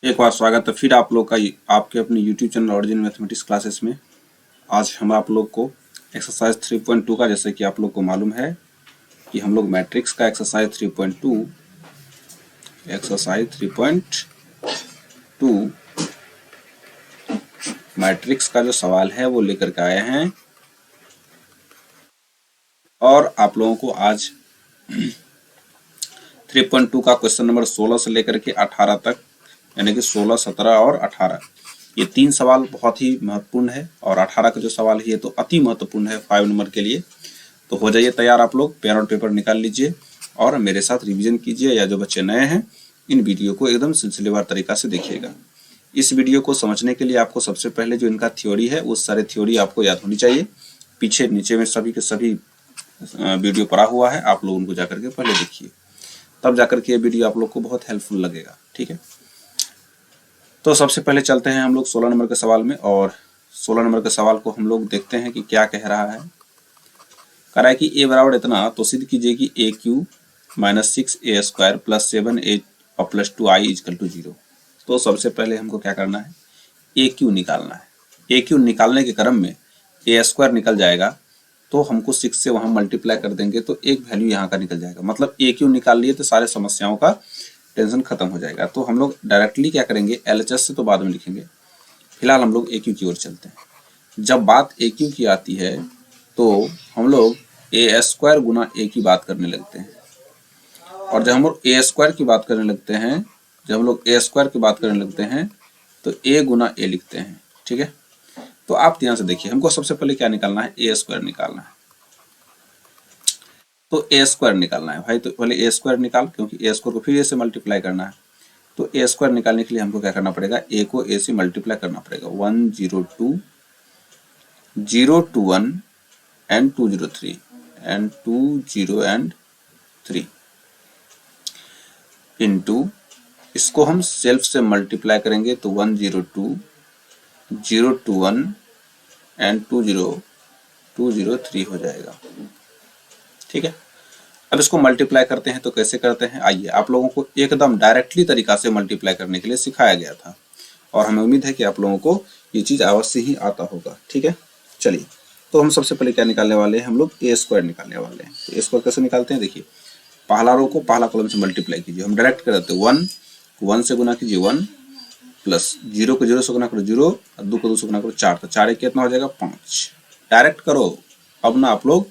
एक बार स्वागत है फिर आप लोग का आपके अपने YouTube channel origin mathematics classes में। आज हम आप लोग को एक्सरसाइज 3.2 का, जैसे कि आप लोग को मालूम है कि हम लोग मैट्रिक्स का एक्सरसाइज 3.2 मैट्रिक्स का जो सवाल है वो लेकर के आए हैं और आप लोगों को आज 3.2 का क्वेश्चन नंबर 16 से लेकर के 18 तक, यानी कि 16, 17 और 18, ये तीन सवाल बहुत ही महत्वपूर्ण है और 18 का जो सवाल है ये तो अति महत्वपूर्ण है 5 नंबर के लिए। तो हो जाइए तैयार, आप लोग पेन और पेपर निकाल लीजिए और मेरे साथ रिवीजन कीजिए, या जो बच्चे नए हैं इन वीडियो को एकदम सिलसिलेवार तरीका से देखिएगा। इस वीडियो को समझने के लिए आपको सबसे पहले जो इनका थ्योरी है उस सारे थ्योरी आपको याद होनी चाहिए। पीछे नीचे में सभी के सभी वीडियो पड़ा हुआ है, आप लोग उनको जाकर के पहले देखिए, तब जाकर के ये वीडियो आप लोग को बहुत हेल्पफुल लगेगा। ठीक है, तो सबसे पहले चलते हैं हम लोग 16 नंबर के सवाल में और 16 नंबर के सवाल को हम लोग देखते हैं कि क्या कह रहा है। कह रहा है कि ए बराबर इतना, तो सिद्ध कीजिए कि ए Q minus 6a² plus 7a और प्लस 2i इजकल टू 0। तो सबसे पहले हमको क्या करना है, ए क्यू निकालना है। ए क्यू निकालने के क्रम में a² निकल जाएगा, तो हमको 6 से वहां मल्टीप्लाई कर देंगे तो एक वैल्यू यहाँ का निकल जाएगा, मतलब ए क्यू निकाल लिए तो सारे समस्याओं का टेंशन खत्म हो जाएगा। तो हम लोग डायरेक्टली क्या करेंगे, एलएचएस से तो बाद में लिखेंगे, फिलहाल हम लोग ए क्यू की ओर चलते हैं। जब बात ए क्यू की आती है तो हम लोग a² गुना ए की बात करने लगते हैं, और जब हम लोग a² की बात करने लगते हैं, जब हम लोग a² की बात करने लगते हैं तो a गुना ए लिखते हैं। ठीक है, तो आप ध्यान से देखिए, हमको सबसे पहले क्या निकालना है, a² निकालना है। तो a² निकालना है भाई, तो पहले a² निकाल, क्योंकि a² को फिर a से मल्टीप्लाई करना है। तो a² निकालने के लिए हमको क्या करना पड़ेगा, a को a से मल्टीप्लाई करना पड़ेगा। 102 021 एंड 203 एंड 20 एंड 3 इंटू, इसको हम सेल्फ से मल्टीप्लाई करेंगे तो 102 021 एंड 203 हो जाएगा। ठीक है, अब इसको मल्टीप्लाई करते हैं तो कैसे करते हैं, आइए आप लोगों को एकदम डायरेक्टली तरीका से मल्टीप्लाई करने के लिए सिखाया गया था और हमें उम्मीद है कि आप लोगों को ये चीज अवश्य ही आता होगा। ठीक है, चलिए, तो हम सबसे पहले क्या निकालने वाले हैं, हम लोग a² निकालने वाले हैं। तो a² कैसे निकालते हैं, देखिए, पहला रो को पहला कॉलम से मल्टीप्लाई कीजिए, हम डायरेक्ट कर देते हैं 1 से गुना कीजिए 1 प्लस 0 को 0 से गुना करो 0 और 2 को 2 से गुना करो 4, तो 4 कितना हो जाएगा 5। डायरेक्ट करो, अब ना आप लोग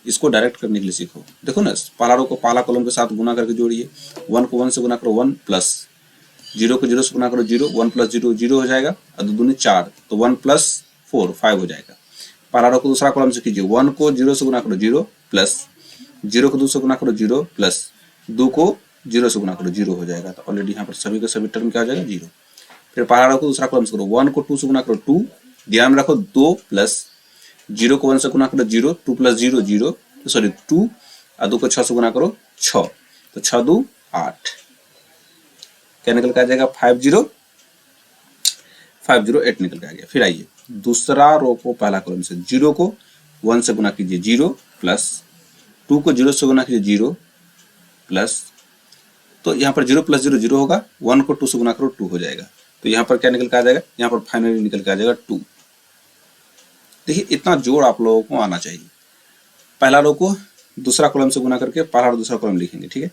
इसको डायरेक्ट करने के लिए सीखो। देखो ना, पहला रो को पहला कॉलम के साथ गुना करके जोड़िए, 1 को 1 से गुना करो 1 प्लस 0 को 0 से गुना करो 0, 1 प्लस 0 0 हो जाएगा और 2 दूनी 4, तो 1 प्लस 4 5 हो जाएगा। पहला रो को दूसरा कॉलम से कीजिए, 1 को 0 से गुना करो 0 प्लस 0 को 2 से गुना करो 0 प्लस 2 को 0 से गुना करो 0 हो जाएगा। तो ऑलरेडी यहाँ पर सभी के सभी टर्म क्या हो जाएगा 0। फिर पहला रो को दूसरा कॉलम से करो, 1 को 2 से गुना करो 2, ध्यान में रखो 2 प्लस 0 को 1 से गुना करो 0, 2 प्लस 0 0, सॉरी 2 और 2 को 6 से गुना करो 6, तो 6 2 8, क्या निकल के आ जाएगा 508 निकल के आ गया। फिर आइए दूसरा रो को पहला कॉलम से 0 को 1 से गुना कीजिए 0 प्लस 2 को 0 से गुना कीजिए 0 प्लस, तो यहाँ पर 0 प्लस 0 0 होगा, 1 को 2 से गुना करो 2 हो जाएगा, तो यहाँ पर क्या निकल के आ जाएगा, यहाँ पर फाइनली निकल के आ जाएगा 2। देखिए, इतना जोड़ आप लोगों को आना चाहिए। पहला रो को दूसरा कॉलम से गुना करके पहला रो दूसरा कॉलम लिखेंगे। ठीक है,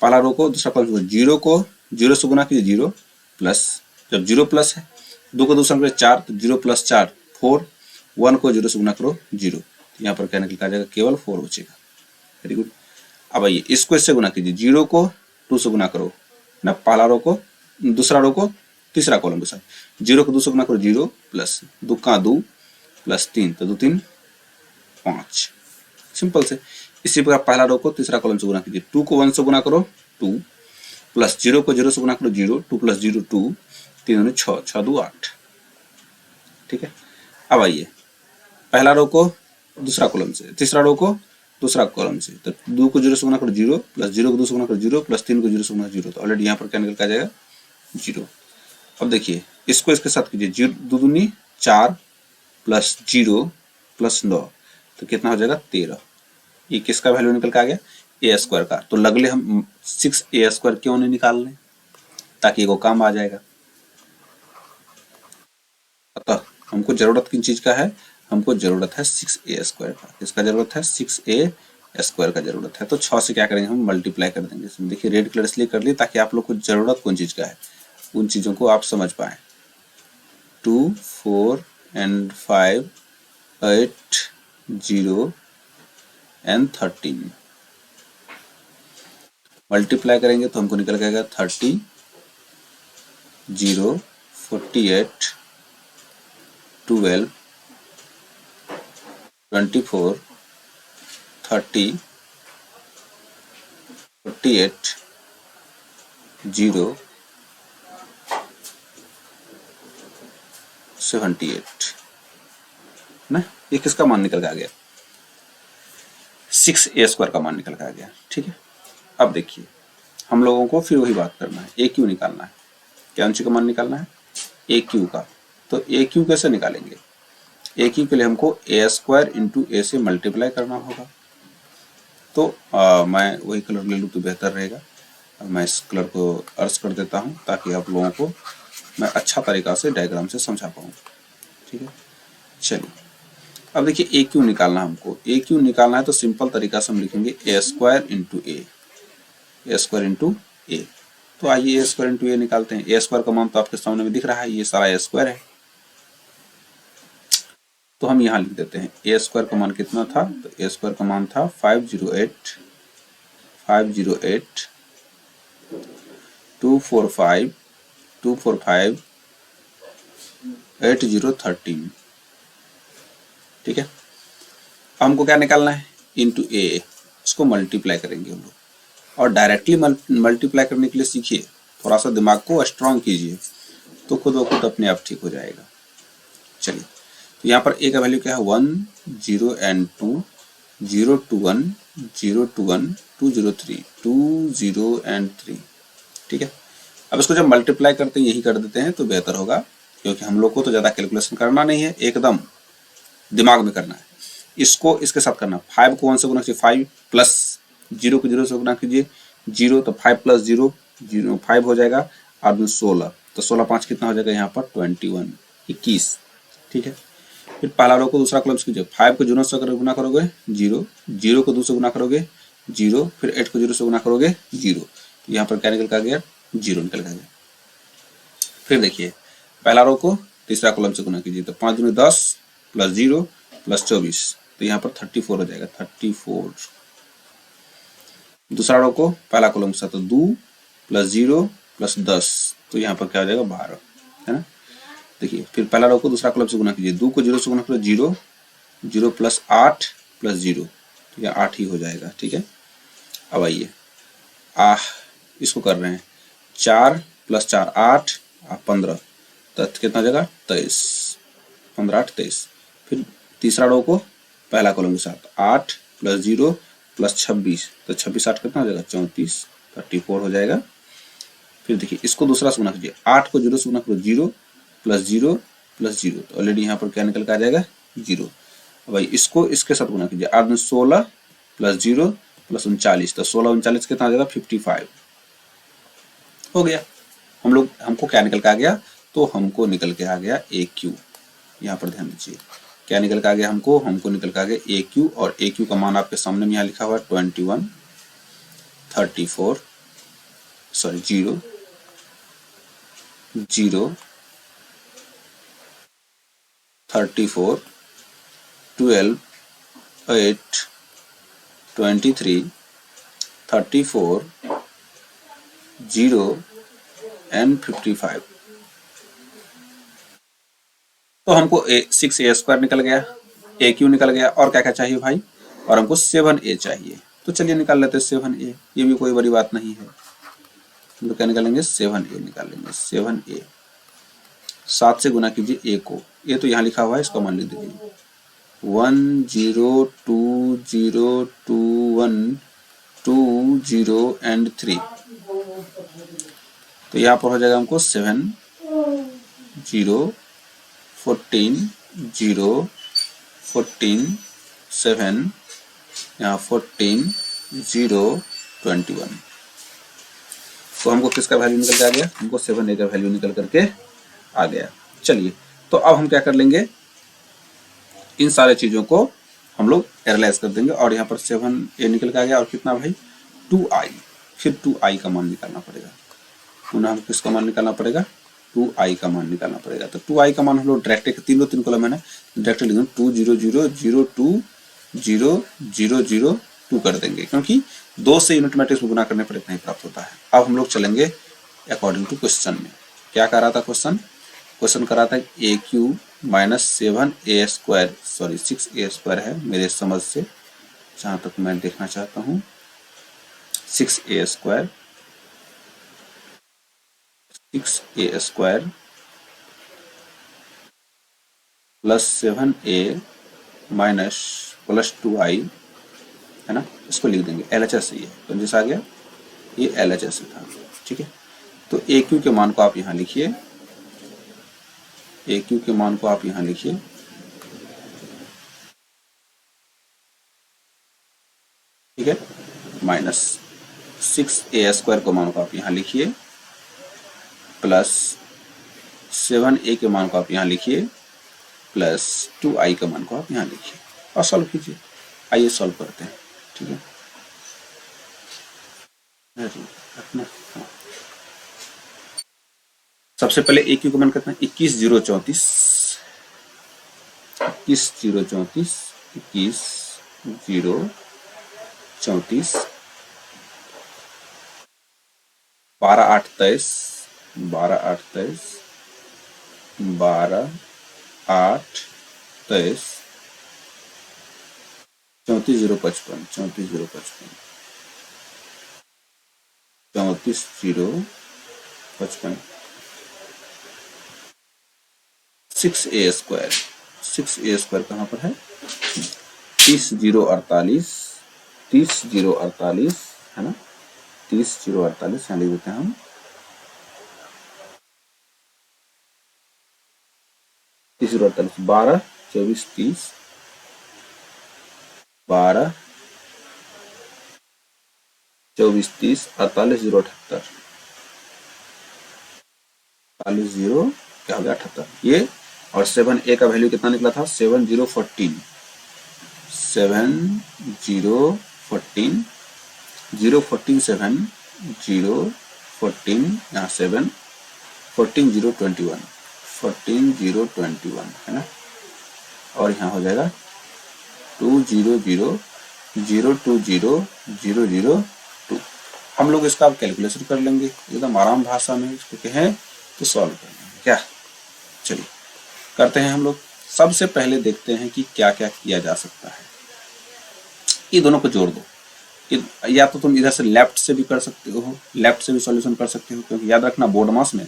पहला रो को दूसरा कॉलम से 0 को 0 से गुना कीजिए 0 प्लस, जब 0 प्लस है 2 को दूसरा करो 4, तो 0 प्लस 4 4, 1 को 0 से गुना करो 0, तो यहाँ पर क्या निकल के आ जाएगा, केवल 4 बचेगा। Very good. अब आइए इसको इससे गुना कीजिए, 0 को 2 से गुना करो ना, पहला रो को दूसरा रो को तीसरा कॉलम के साथ, 0 को 2 से गुना करो 0 प्लस 2 का 2 प्लस 3, तो 2 3 5, सिंपल से। इसी प्रकार पहला रो को तीसरा कॉलम से गुना कीजिए, 2 को 1 से गुना करो 2 प्लस 0 को 0 से गुना करो 0, 2 प्लस 0 2, 3 6 6 2 8। ठीक है, अब आइए पहला रो को दूसरा कॉलम से, तीसरा रो को दूसरा कॉलम से, तो 2 को 0 से गुना करो 0 प्लस 0 को 2 से गुना करो 0 प्लस 3 को 0 से गुना 0, तो ऑलरेडी यहाँ पर क्या निकल के आ जाएगा 0। अब देखिए इसको इसके साथ कीजिए, 2 दूनी 4 प्लस 0 प्लस 9, तो कितना हो जाएगा 13। ये किसका वैल्यू निकल के आ गया, a² का। तो लगले हम 6a² क्यों नहीं निकाल लें, ताकि वो काम आ जाएगा। अतः हमको जरूरत किन चीज का है, हमको जरूरत है 6a² का। किसका जरूरत है, 6a² का जरूरत है। तो 6 से क्या करेंगे, हम मल्टीप्लाई कर देंगे। इसमें देखिए रेड कलर इसलिए कर लिए ताकि आप लोग को जरूरत कौन चीज का है उन चीजों को आप समझ पाए। 2, 4 and 5, 8, 0 and 13 मल्टीप्लाई करेंगे तो हमको निकल जाएगा 30, 0, 48, 12, 24, 30, 48, 0, 78 ना। ये किसका मान निकल के आ गया, 6a² का मान निकल के आ गया। ठीक है, अब देखिए हम लोगों को फिर वही बात करना है, AQ निकालना है। क्या उनसी का मान निकालना है, AQ का। तो AQ कैसे निकालेंगे, AQ के लिए हमको a² इंटू a से मल्टीप्लाई करना होगा। तो मैं वही कलर ले लूँ तो बेहतर रहेगा। मैं इस कलर को अर्ज कर देता हूँ ताकि आप लोगों को मैं अच्छा तरीका से डायग्राम से समझा पाऊँ। ठीक है, चलिए अब देखिए AQ निकालना है हमको। AQ निकालना है तो सिंपल तरीका से हम लिखेंगे a² into a, a² into a। तो आइए a² इंटू a निकालते हैं। a² का मान तो आपके सामने में दिख रहा है, ये सारा a² है। तो हम यहाँ लिख देते हैं a² का मान कितना था, तो a² का मान था 508, 245, 8013। ठीक है, हमको क्या निकालना है, इंटू a, इसको मल्टीप्लाई करेंगे हम लोग। और डायरेक्टली मल्टीप्लाई करने के लिए सीखिए, थोड़ा सा दिमाग को स्ट्रांग कीजिए तो खुद ब खुद अपने आप ठीक हो जाएगा। चलिए, तो यहाँ पर a का वैल्यू क्या है, 1, 0 and 2, 0 to 1, 0 to 1, 2, 0, 3, 2, 0 and 3। ठीक है, अब इसको जब मल्टीप्लाई करते हैं यही कर देते हैं तो बेहतर होगा, क्योंकि हम लोग को तो ज़्यादा कैलकुलेशन करना नहीं है, एकदम दिमाग में करना है। इसको इसके साथ करना, 5 को 1 से गुना कीजिए, 5 प्लस 0 को 0 से गुना कीजिए, 0, तो 5 प्लस 0, 5 हो जाएगा, और 16, तो 16 5 कितना हो जाएगा यहाँ पर 21, 21। ठीक है, फिर पहला रो को दूसरा कॉलम से कीजिए, 5 को 0 से गुना करोगे 0, 0 को 2 से गुना करोगे 0, फिर 8 को 0 से गुना करोगे 0, तो यहाँ पर क्या निकल कर आ गया, 0 निकल कर आ गया। फिर देखिए पहला रो को तीसरा कॉलम से गुना कीजिए, तो 5 दूनी 10 प्लस 0 प्लस 24, तो यहाँ पर 34 हो जाएगा, 34। दूसरा रो को पहला कॉलम से, तो 2 प्लस 0 प्लस 10, तो यहाँ पर क्या हो जाएगा, 12, है ना। देखिए फिर पहला रो को दूसरा कॉलम से गुना कीजिए, 2 को 0 से गुना करो 0, 0 प्लस 8 प्लस 0, तो यह 8 ही हो जाएगा। ठीक है, अब आइए इसको कर रहे हैं, 4 प्लस 4 8, 15, तो कितना हो जाएगा 23, 15 8 23। फिर तीसरा रो को पहला कॉलम के साथ, 8 प्लस 0 प्लस 26, तो 26 8 कितना हो जाएगा 34, 34 हो जाएगा। फिर देखिए इसको दूसरा से गुना कीजिए, 8 को 0 से गुना करो 0 प्लस 0 प्लस 0, तो ऑलरेडी यहाँ पर क्या निकल कर आ जाएगा 0। अब भाई इसको इसके साथ गुना कीजिए, 8 में 16 प्लस 0 प्लस 39, तो 16 39 कितना आ जाएगा 55 हो गया। हमको क्या निकल के आ गया, तो हमको निकल के आ गया AQ। यहाँ पर ध्यान दीजिए क्या निकल के आ गया, हमको निकल के आ गया AQ, और AQ का मान आपके सामने में यहाँ लिखा हुआ है 21, 34, सॉरी 0, 0, 34, 12, 8, 23, 34, 0 and 55। तो हमको 6a² निकल गया, AQ निकल गया, और क्या क्या चाहिए भाई, और हमको 7a चाहिए। तो चलिए निकाल लेते हैं 7a, ये भी कोई बड़ी बात नहीं है। हम लोग क्या निकालेंगे, 7a निकालेंगे, 7a। 7 से गुना कीजिए a को, ये तो यहाँ लिखा हुआ है, इसका मान लिख दीजिए, 1 0 2 0 2 1 2 0 and 3, तो यहाँ पर हो जाएगा हमको 7 0 14 0 14 7, यहाँ 14 0 21। तो हमको किसका वैल्यू निकल के आ गया, हमको 7a का वैल्यू निकल करके आ गया। चलिए तो अब हम क्या कर लेंगे, इन सारे चीजों को हम लोग एनालाइज कर देंगे। और यहाँ पर 7a निकल के आ गया और कितना भाई 2i, फिर 2i का मान निकालना पड़ेगा। पुनः हम किसका मान निकालना पड़ेगा, 2i का मान निकालना पड़ेगा। तो 2i का मान हम लोग डायरेक्ट तीन कॉलम है ना, डायरेक्ट लिख 2 0 0 0 2 0 0 0 2 कर देंगे, क्योंकि 2 से यूनिट मैट्रिक्स में गुना करने पर इतना ही प्राप्त होता है। अब हम लोग चलेंगे अकॉर्डिंग टू क्वेश्चन में। क्या कर रहा था क्वेश्चन कर रहा था a Q minus 7a square, sorry 6a square है मेरे समझ से, जहां तक मैं देखना चाहता हूं 6a square, 6a square plus 7a minus plus 2i है ना, इसको लिख देंगे। LHS ये तो जैसा आ गया, ये LHS था, ठीक है। तो AQ के मान को आप यहाँ लिखिए, AQ के मान को आप यहाँ लिखिए, ठीक है, माइनस 6a स्क्वायर के मान को आप यहाँ लिखिए, प्लस 7a के मान को आप यहाँ लिखिए, प्लस 2i के मान को आप यहाँ लिखिए और सॉल्व कीजिए। आइए सॉल्व करते हैं, ठीक है। सबसे पहले ए क्यू का मान कितना है, 21 0 34, 21 0 34, 21 0 34, 12 8 23, 12 8 23, 12 8 23, 34 0 55, 34 0 55, 34 0 55, 6a स्क्वायर, 6a स्क्वायर कहाँ पर है, 30 0 48, 30 0 48 है ना, 30 0 48 यहाँ लिख देते हैं हम, 30 0 48, 12 24 30, 12 24 30, 48 0 78, 48 0 क्या हो गया 78 ये। और 7a का वैल्यू कितना निकला था, 7 0 14, 7 0 14, 0 14 7 0 14 यहाँ 7 14 0 21, 14 0 21 है ना, और यहाँ हो जाएगा 2 0 0 0 2 0 0 0 2। हम लोग इसका अब कैलकुलेशन कर लेंगे एकदम आराम भाषा में, इसको कहें तो सॉल्व कर लेंगे क्या। चलिए करते हैं हम लोग। सबसे पहले देखते हैं कि क्या क्या किया जा सकता है। ये दोनों को जोड़ दो, या तो तुम इधर से लेफ्ट से भी कर सकते हो, लेफ्ट से भी सॉल्यूशन कर सकते हो, क्योंकि याद रखना बोर्ड मास में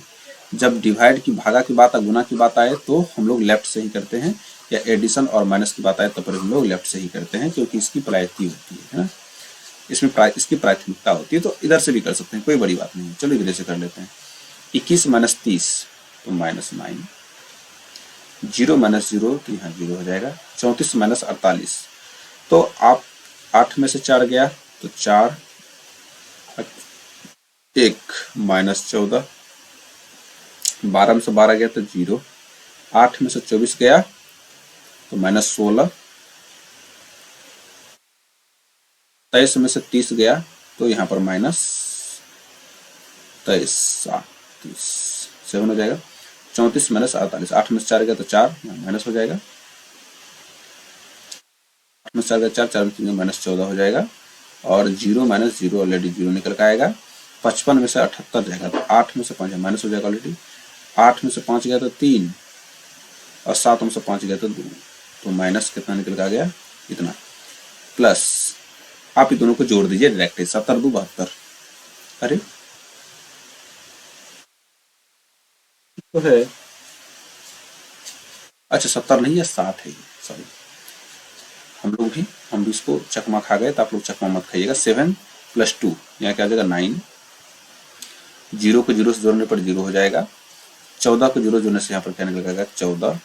जब डिवाइड की, भागा की बात, गुना की बात आए तो हम लोग लेफ्ट से ही करते हैं, या एडिशन और माइनस की बात आए तो पर हम लोग लेफ्ट से ही करते हैं, क्योंकि इसकी प्रायोरिटी होती है ना, इसमें इसकी प्राथमिकता होती है। तो इधर से भी कर सकते हैं, कोई बड़ी बात नहीं है। चलो इधर से कर लेते हैं। 21 माइनस 30 तो माइनस 9, 0 माइनस 0 तो यहाँ 0 हो जाएगा। 34 माइनस 48 तो आप 8 में से 4 गया तो 4, 1 माइनस 14, 12 में से 12 गया तो 0, 8 में से 24 गया तो माइनस 16, 23 में से 30 गया तो यहाँ पर माइनस 23 7 हो जाएगा। 34 माइनस 48, 8 में से 4 गया तो 4 माइनस हो जाएगा, 8 में से 4 गया 4, 4 में 3 माइनस 14 हो जाएगा। और 0 माइनस 0 ऑलरेडी 0 निकल के आएगा। 55 में से 78 जाएगा तो 8 में से 5 माइनस हो जाएगा ऑलरेडी। 8 में से 5 गया तो 3 और 7 में से 5 गया तो 2, तो माइनस कितना निकल के आ गया इतना। प्लस आप ये दोनों को जोड़ दीजिए डायरेक्ट, 70 2 72। अरे तो है, अच्छा 70 नहीं है 60 है, सॉरी हम भी इसको चकमा खा गए, तो आप लोग चकमा मत खाइएगा। 7 + 2 यहाँ क्या हो जाएगा 9, 0 को 0 से जोड़ने पर 0 हो जाएगा। 14 को 0 जोड़ने से यहाँ पर क्या निकल जाएगा 14,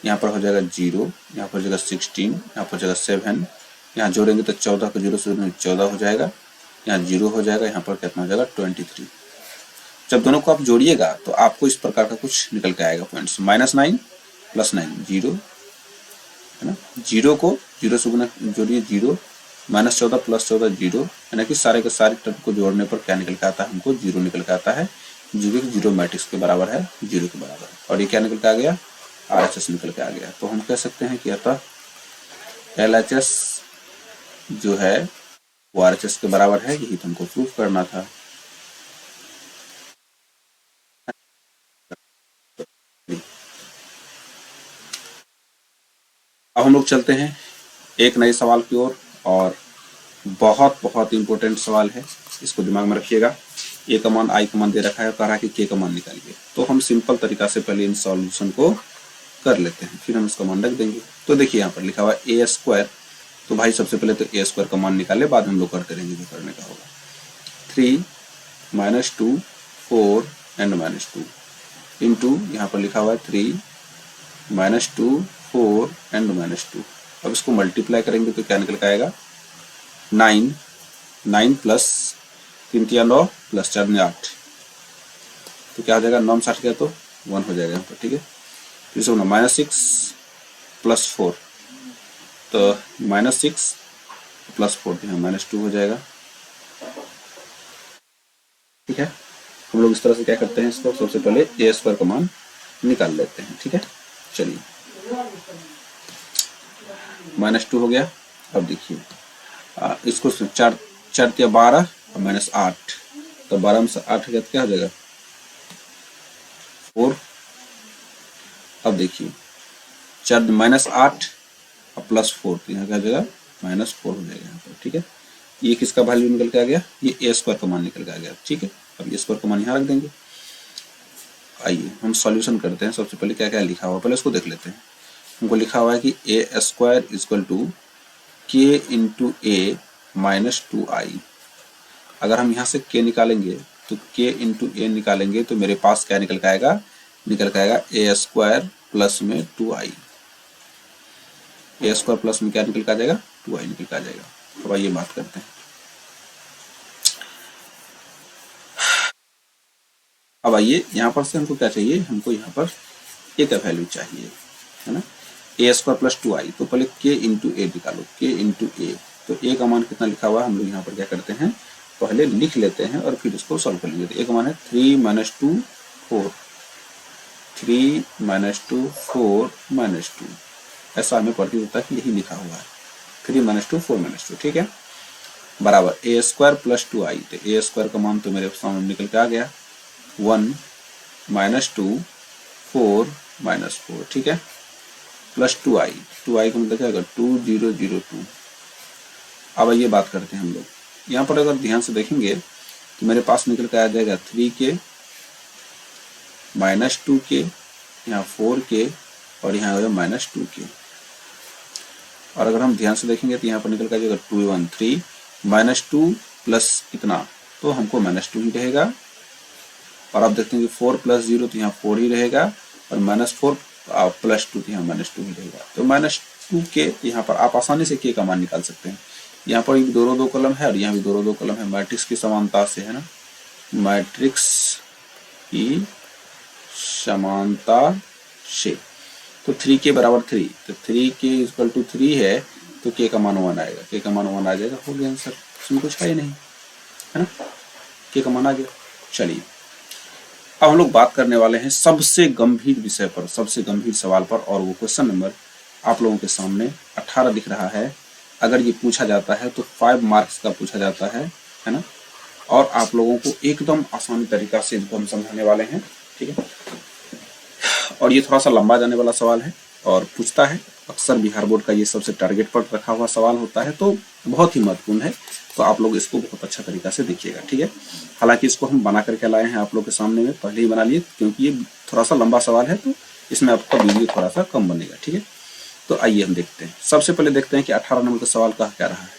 यहाँ पर हो जाएगा 0, यहाँ पर हो जाएगा 16, यहाँ पर हो जाएगा 7, यहाँ जोड़ेंगे तो 14 को 0 से जोड़ने 14 हो जाएगा, यहाँ 0 हो जाएगा, यहाँ पर कितना हो जाएगा 23। जब दोनों को आप जोड़िएगा तो आपको इस प्रकार का कुछ निकल के आएगा पॉइंट्स। -9 प्लस 9 जीरो है ना, जीरो को जीरो से गुना जोड़िए, जीरो माइनस 14 प्लस 14 जीरो, यानी कि सारे के सारे टर्म को जोड़ने पर क्या निकल के आता है, हमको जीरो निकल के आता है, जो कि जीरो मैट्रिक्स के बराबर है, जीरो के बराबर है। और ये क्या निकल के आ गया, RHS निकल के आ गया। तो हम कह सकते हैं कि अतः LHS जो है वो RHS के बराबर है। यही तो हमको प्रूफ करना था। अब हम लोग चलते हैं एक नए सवाल की ओर, और बहुत बहुत इंपॉर्टेंट सवाल है, इसको दिमाग में रखिएगा। ए का मान आई का मान दे रखा है, कह रहा है कि के का मान निकालिए। तो हम सिंपल तरीका से पहले इन सॉल्यूशन को कर लेते हैं, फिर हम इसका मान रख देंगे। तो देखिए यहाँ पर लिखा हुआ है ए स्क्वायर, तो भाई सबसे पहले तो ए स्क्वायर का मान निकाले, बाद हम लोग करते रहेंगे जो करने का होगा। 3 - 2 4 एंड -2 इंटू यहाँ पर लिखा हुआ है 3 - 2 4 एंड -2। अब इसको मल्टीप्लाई करेंगे तो क्या निकल के आएगा, 9 प्लस 3 × 9 प्लस 4 × 8, तो क्या हो जाएगा, 9 60 गया तो 1 हो जाएगा यहाँ पर, ठीक है। फिर से -6 प्लस 4, तो -6 प्लस 4 यहाँ -2 हो जाएगा, ठीक है। हम लोग इस तरह से क्या करते हैं, इसको सबसे पहले ए स्क्वायर का मान निकाल लेते हैं, ठीक है। चलिए -2 हो गया। अब देखिए इसको 4 × 12 और -8, तो 12 में से 8 गया तो क्या हो जाएगा, 4। अब देखिए 4 -8 और +4, तो यहाँ क्या हो जाएगा, -4 हो जाएगा यहाँ पर, ठीक है। ये किसका वैल्यू निकल के आ गया, ये ए स्क्वायर का मान निकल के आ गया, ठीक है। अब ये स्क्वायर का मान यहाँ रख देंगे। आइए हम सॉल्यूशन करते हैं। सबसे पहले क्या क्या लिखा हुआ पहले उसको देख लेते हैं। हमको लिखा हुआ है कि ए स्क्वायर इक्वल टू के इंटू ए माइनस 2i। अगर हम यहाँ से के निकालेंगे तो के इंटू ए निकालेंगे तो मेरे पास क्या निकल के आएगा, निकल के आएगा ए स्क्वायर प्लस में 2i। ए स्क्वायर प्लस में क्या निकल के आ जाएगा, 2i निकल के आ जाएगा। अब आइए बात करते हैं। अब आइए यहाँ पर से हमको क्या चाहिए, हमको यहाँ पर ए का वैल्यू चाहिए, है ना। ए स्क्वायर प्लस 2i, तो पहले के इंटू ए निकालो, के इंटू ए। तो ए का मान कितना लिखा हुआ है, हम लोग यहाँ पर क्या करते हैं, पहले लिख लेते हैं और फिर इसको सॉल्व कर लेंगे। तो ए का मान है 3 - 2 4, 3 - 2 4 -2, ऐसा हमें प्रतीत होता है कि यही लिखा हुआ है, 3 - 2 4 -2, ठीक है। बराबर ए स्क्वायर प्लस 2i, तो ए स्क्वायर का मान तो मेरे सामने निकल के आ गया 1 - 2 4 -4, ठीक है, प्लस 2i का मतलब क्या होगा 2002। अब ये बात करते हैं हम लोग। यहाँ पर अगर ध्यान से देखेंगे तो मेरे पास निकल कर आ जाएगा 3k -2k, यहाँ 4k और यहाँ हो जाएगा -2k। और अगर हम ध्यान से देखेंगे तो यहाँ पर निकल कर आ जाएगा 213 -2 प्लस इतना, तो हमको -2 ही रहेगा। और आप देखते हैं कि 4 + 0 तो यहाँ 4 ही रहेगा, और -4 + 2 तो यहाँ -2 ही रहेगा। तो -2 के यहाँ पर आप आसानी से के का मान निकाल सकते हैं। यहाँ पर भी दो कॉलम है और यहाँ भी दो कॉलम है, मैट्रिक्स की समानता से, है ना, मैट्रिक्स की समानता से। तो 3k बराबर 3, तो 3k = 3 है, तो k का मान 1 आएगा, k का मान 1 आ जाएगा, हो गया आंसर। इसमें कुछ है ही नहीं, है ना, k का मान आ गया। चलिए अब हम लोग बात करने वाले हैं सबसे गंभीर विषय पर, सबसे गंभीर सवाल पर, और वो क्वेश्चन नंबर आप लोगों के सामने 18 दिख रहा है। अगर ये पूछा जाता है तो 5 मार्क्स का पूछा जाता है ना, और आप लोगों को एकदम आसानी तरीका से इनको हम समझाने वाले हैं, ठीक है। और ये थोड़ा सा लंबा जाने वाला सवाल है और पूछता है अक्सर बिहार बोर्ड का, ये सबसे टारगेट पर रखा हुआ सवाल होता है, तो बहुत ही महत्वपूर्ण है। तो आप लोग इसको बहुत अच्छा तरीका से देखिएगा, ठीक है। हालांकि इसको हम बना करके लाए हैं आप लोग के सामने में, पहले ही बना लिए, क्योंकि ये थोड़ा सा लंबा सवाल है, तो इसमें आपका वीडियो थोड़ा सा कम बनेगा, ठीक है। तो आइए हम देखते हैं। सबसे पहले देखते हैं कि 18 नंबर का सवाल कह क्या रहा है।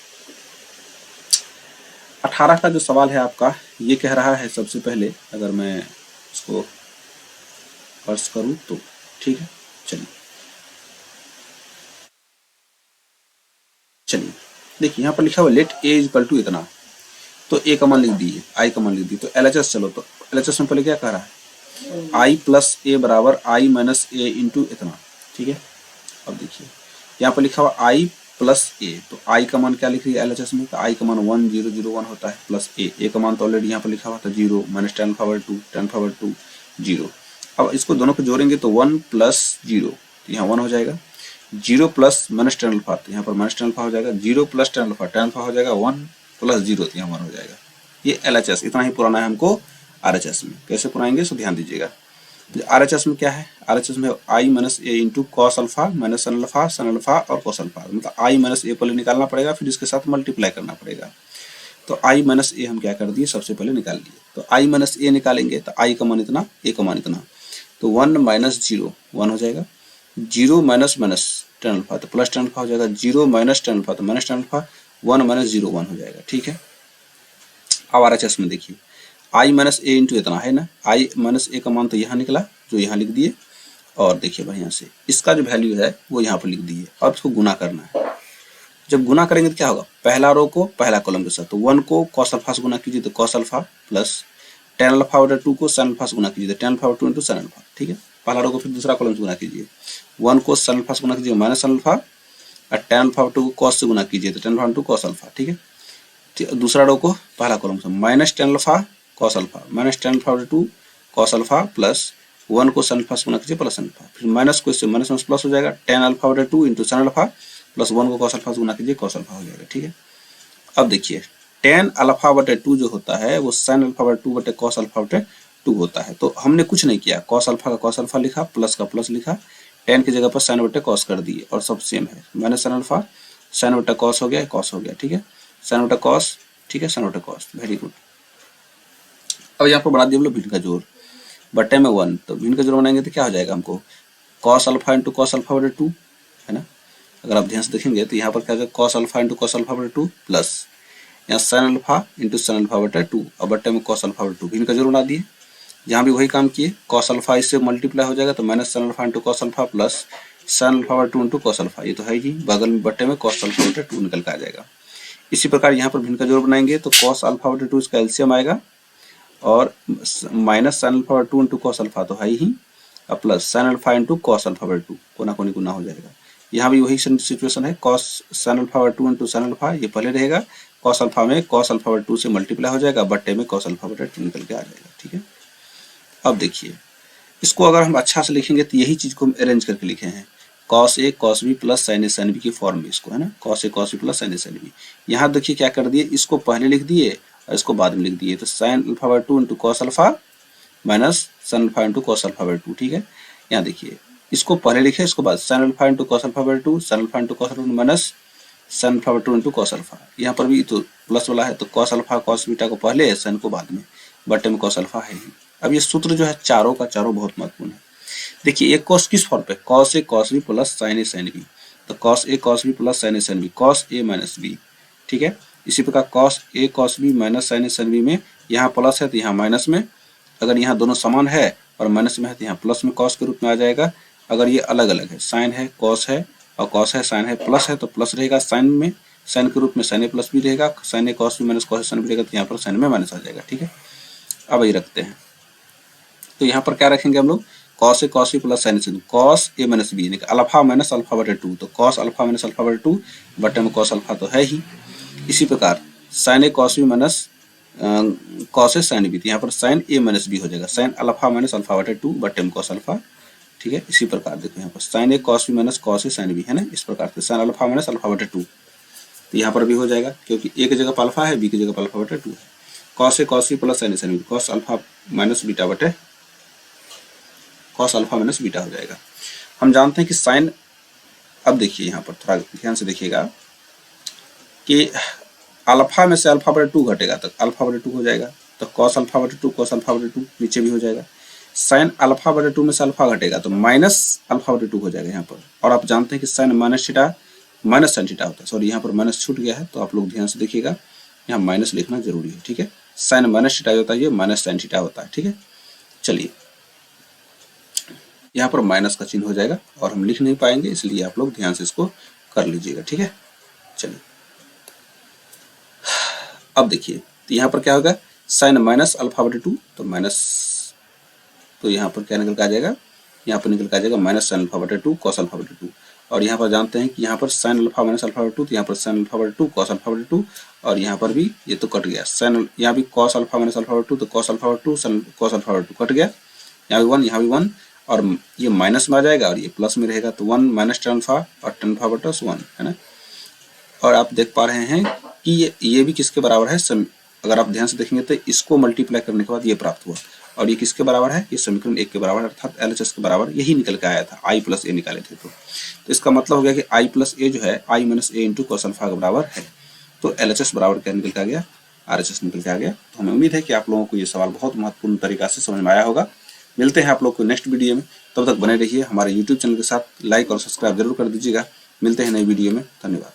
18 का जो सवाल है आपका, ये कह रहा है, सबसे पहले अगर मैं इसको फर्ज करूं तो, ठीक है। चलिए देखिए यहाँ पर लिखा हुआ लेट ए = इतना, तो ए का मान लिख दिए, आई का मान लिख दिए। तो LHS, चलो तो LHS में पहले क्या कह रहा है, i + a बराबर i - a इंटू इतना। ठीक है। अब देखिए यहाँ पर लिखा हुआ i प्लस ए, तो i का मान क्या लिख रही है LHS में, तो i का मान 1001 होता है, प्लस ए का मान तो ऑलरेडी यहाँ पर लिखा हुआ था 0 माइनस 10 पावर 2 10 पावर 2 0। अब इसको दोनों को जोड़ेंगे तो 1 प्लस 0, तो यहाँ 1 हो जाएगा, 0 प्लस माइनस 10 अल्फा, तो यहाँ पर माइनस 10 अल्फा हो जाएगा, 0 प्लस 10 अल्फा 10 अल्फा हो जाएगा, 1 प्लस 0, तो यहाँ 1 हो जाएगा। ये LHS इतना ही पुराना है हमको RHS में। कैसे पुराएंगे सो ध्यान दीजिएगा। RHS में क्या है, RHS में i minus A into cos alpha minus sin alpha और कॉस अल्फा, मतलब i माइनस ए पहले निकालना पड़ेगा, फिर इसके साथ मल्टीप्लाई करना पड़ेगा। तो i माइनस ए हम क्या कर दिए, सबसे पहले निकाल लिए। तो i माइनस ए निकालेंगे तो i का मान इतना, ए का मान इतना, तो 1 माइनस 0 1 हो जाएगा, 0 माइनस माइनस 10 अल्फा तो प्लस 10 अल्फा हो जाएगा, 0 माइनस 10 अल्फा तो माइनस 10 अल्फा, 1 माइनस 0 1 हो जाएगा। ठीक है। अब RHS में देखिए i माइनस ए इंटू इतना है ना, i माइनस ए का मान तो यहाँ निकला जो यहाँ लिख दिए, और देखिए बढ़िया से इसका जो वैल्यू है वो यहाँ पर लिख दिए, और इसको गुना करना है। जब गुना करेंगे तो क्या होगा, पहला रो को पहला कॉलम के साथ, तो 1 को कॉस अल्फा से गुना कीजिए तो कॉस अल्फा, प्लस 10 अल्फा बटा 2 को सन अल्फा से गुना कीजिए तो 10 अल्फा 2 इंटू सन अल्फा। ठीक है। पहला रो को फिर दूसरा कॉलम से गुना कीजिए, 1 को सन अल्फा से गुना कीजिए माइनस सन अल्फा, और 10 अल्फा 2 को कॉस से गुना कीजिए तो 10 अल्फा 2 कॉस अल्फा। ठीक है। दूसरा रो को पहला कॉलम से minus 10 alpha cos alpha minus 10 alpha 2 cos alpha, plus 1 को सन अल्फा से गुना कीजिए प्लस अल्फा, फिर माइनस को इससे माइनस प्लस हो जाएगा, 10 अल्फा 2 इंटू सन अल्फा, प्लस 1 को कॉस अल्फा से गुना कीजिए कॉस अल्फा हो जाएगा। ठीक है। अब देखिए 10 अल्फा बटे 2 जो होता है वो sin अल्फा बटे 2 बटे कॉस अल्फा बटे 2 होता है। तो हमने कुछ नहीं किया, कॉस अल्फा का कॉस अल्फा लिखा, प्लस का प्लस लिखा, 10 की जगह पर sin बटे कॉस कर दिए, और सब सेम है, माइनस sin अल्फा sin बटे कॉस हो गया, कॉस हो गया। ठीक है। sin बटे कॉस, ठीक है, sin बटे कॉस, वेरी गुड। अब यहाँ पर बना दिया हम लोग भिन्न का जोड़, बटे में 1, तो भिन्न का जोड़ बनाएंगे तो क्या हो जाएगा हमको, cos alpha into cos alpha बटे 2 है ना। अगर आप ध्यान से देखेंगे तो यहाँ पर क्या हो जाएगा, cos alpha into cos alpha बटे 2, प्लस यहाँ sin अल्फा इंटू सन अल्फा बटे 2, और बटे में कॉस अल्फा बटे 2, भिन्न का जोड़ बना दिए। जहाँ भी वही काम किए, कॉस अल्फा इससे मल्टीप्लाई हो जाएगा तो minus sin alpha into cos alpha plus sin alpha बटे 2 इंटू कॉस अल्फा, ये तो है ही, बगल में बटे में कॉस अल्फा बटे 2 निकल के आ जाएगा। इसी प्रकार यहाँ पर भिन्न का जोड़ बनाएंगे तो कॉस अल्फा बटे 2 इसका एलसीएम आएगा, और माइनस सन अल्फा बटे 2 इंटू कॉस अल्फा तो है ही, और plus sin alpha into cos alpha बटे 2, कोना कोनी गुना हो जाएगा। यहाँ भी वही सिचुएशन है, कॉस सन अल्फा बटे 2 इंटू सन अल्फा, ये पहले रहेगा, कॉस अल्फा में कॉस अल्फा बटे 2 से मल्टीप्लाई हो जाएगा, बट्टे में कॉस अल्फा बटे 2 निकल के आ जाएगा। ठीक है। अब देखिए इसको अगर हम अच्छा से लिखेंगे तो यही चीज को हम अरेंज करके लिखे हैं, cos A cos B plus sine A sine B की फॉर्म में इसको, है ना, cos A cos B plus sine A sine B. यहाँ देखिए क्या कर दिए, इसको पहले लिख दिए और इसको बाद में लिख दिए, तो साइन अल्फा बटे 2 into cos alpha minus sin alpha into cos alpha बटे 2। ठीक है। यहाँ देखिए इसको पहले लिखे, इसको बाद sine alpha into cos alpha बटे 2, sine alpha into cos alpha minus sine alpha बटे 2 इंटू कॉस अल्फा। यहाँ पर भी तो प्लस वाला है, तो कॉस अल्फा कॉस बीटा को पहले, साइन को बाद में, बटे में कॉस अल्फा है ही। अब ये सूत्र जो है चारों का चारों बहुत महत्वपूर्ण है। देखिए एक कॉस किस फॉर्म पे, cos A cos B plus sine A sine B, तो cos A cos B plus sine A sine B, cos A minus B. ठीक है। इसी प्रकार cos A cos B minus sign A sine B में यहाँ plus है तो यहाँ माइनस में, अगर यहाँ दोनों समान है और माइनस में है तो यहाँ प्लस में कॉस के रूप में आ जाएगा। अगर ये अलग अलग है, साइन है कॉस है और कॉस है साइन है, प्लस है तो प्लस रहेगा साइन में, साइन के रूप में साइन ए प्लस भी रहेगा, sine A cos B minus cos sine भी रहेगा, तो यहाँ पर साइन में माइनस आ जाएगा। ठीक है। अब ये रखते हैं, तो यहाँ पर क्या रखेंगे हम लोग, cos A cos B plus sine A, cos A minus B यानी अल्फा माइनस अल्फा बटे 2, तो कॉस अल्फा माइनस अल्फा बटे 2 बटे में कॉस अल्फा तो है ही। इसी प्रकार sign A cos B minus cos A sine B, यहाँ पर साइन ए माइनस बी हो जाएगा, साइन अल्फा माइनस अल्फा बटे 2 बटे में कॉस अल्फा। ठीक है। इसी प्रकार देखो यहाँ पर sign A cos B minus cos A sine B है ना, इस प्रकार से साइन अल्फा माइनस अल्फा बटे 2, तो यहाँ पर भी हो जाएगा क्योंकि ए की जगह पर अल्फा है, बी की जगह पर अल्फा बटे 2 है। Cos A cos B plus sine A sine B, cos alpha minus beta बटे कॉस अल्फा माइनस बीटा हो जाएगा। हम जानते हैं कि साइन, अब देखिए यहाँ पर थोड़ा ध्यान से देखिएगा कि अल्फा में से अल्फा बटे 2 घटेगा तो अल्फा बटे 2 हो जाएगा, तो कॉस अल्फा बटे 2 कॉस अल्फा बटे 2 नीचे भी हो जाएगा। साइन अल्फा बटे 2 में से अल्फा घटेगा तो माइनस अल्फा बटे 2 हो जाएगा यहाँ पर। और आप जानते हैं कि sine minus theta minus sine theta होता है, सॉरी यहाँ पर माइनस छूट गया है, तो आप लोग ध्यान से देखिएगा, यहाँ माइनस लिखना जरूरी है। ठीक है। साइन माइनस थीटा होता है, ये माइनस साइन थीटा होता है। ठीक है। चलिए यहाँ पर माइनस का चिन्ह हो जाएगा और हम लिख नहीं पाएंगे, इसलिए आप लोग ध्यान से इसको कर लीजिएगा। ठीक है। चलिए अब देखिए तो यहाँ पर क्या होगा, साइन माइनस अल्फा बटे 2, तो माइनस, तो यहाँ पर क्या निकल के आ जाएगा, यहाँ पर निकल के आ जाएगा माइनस साइन अल्फा बटे 2 कॉस अल्फा बटे 2। और यहाँ पर जानते हैं कि यहाँ पर साइन अल्फा माइनस अल्फा बटे 2, तो यहाँ पर साइन अल्फा बटे 2 कॉस अल्फा बटे 2, और यहाँ पर भी ये तो कट गया, साइन यहाँ भी कॉस अल्फा माइनस अल्फा बटे 2, तो कॉस अल्फा बटे 2 साइन कॉस अल्फा बटे 2 कट गया, यहाँ भी 1 यहाँ भी 1, और ये माइनस में आ जाएगा और ये प्लस में रहेगा, तो 1 माइनस टेन अल्फा और टेन अल्फा बटे 1 है ना। और आप देख पा रहे हैं कि ये भी किसके बराबर है, अगर आप ध्यान से देखेंगे तो इसको मल्टीप्लाई करने के बाद ये प्राप्त हुआ, और ये किसके बराबर है, ये समीकरण 1 के बराबर है, अर्थात LHS के बराबर यही निकल के आया था, I प्लस ए निकाले थे। तो इसका मतलब हो गया कि I प्लस ए जो है I minus A into cos alpha के बराबर है। तो LHS बराबर क्या निकल के आ गया, RHS निकल के आ गया। तो हमें उम्मीद है कि आप लोगों को ये सवाल बहुत महत्वपूर्ण तरीका से समझ में आया होगा। मिलते हैं आप लोग को नेक्स्ट वीडियो में, तब तक बने रहिए हमारे YouTube चैनल के साथ, लाइक और सब्सक्राइब जरूर कर दीजिएगा। मिलते हैं नई वीडियो में, धन्यवाद।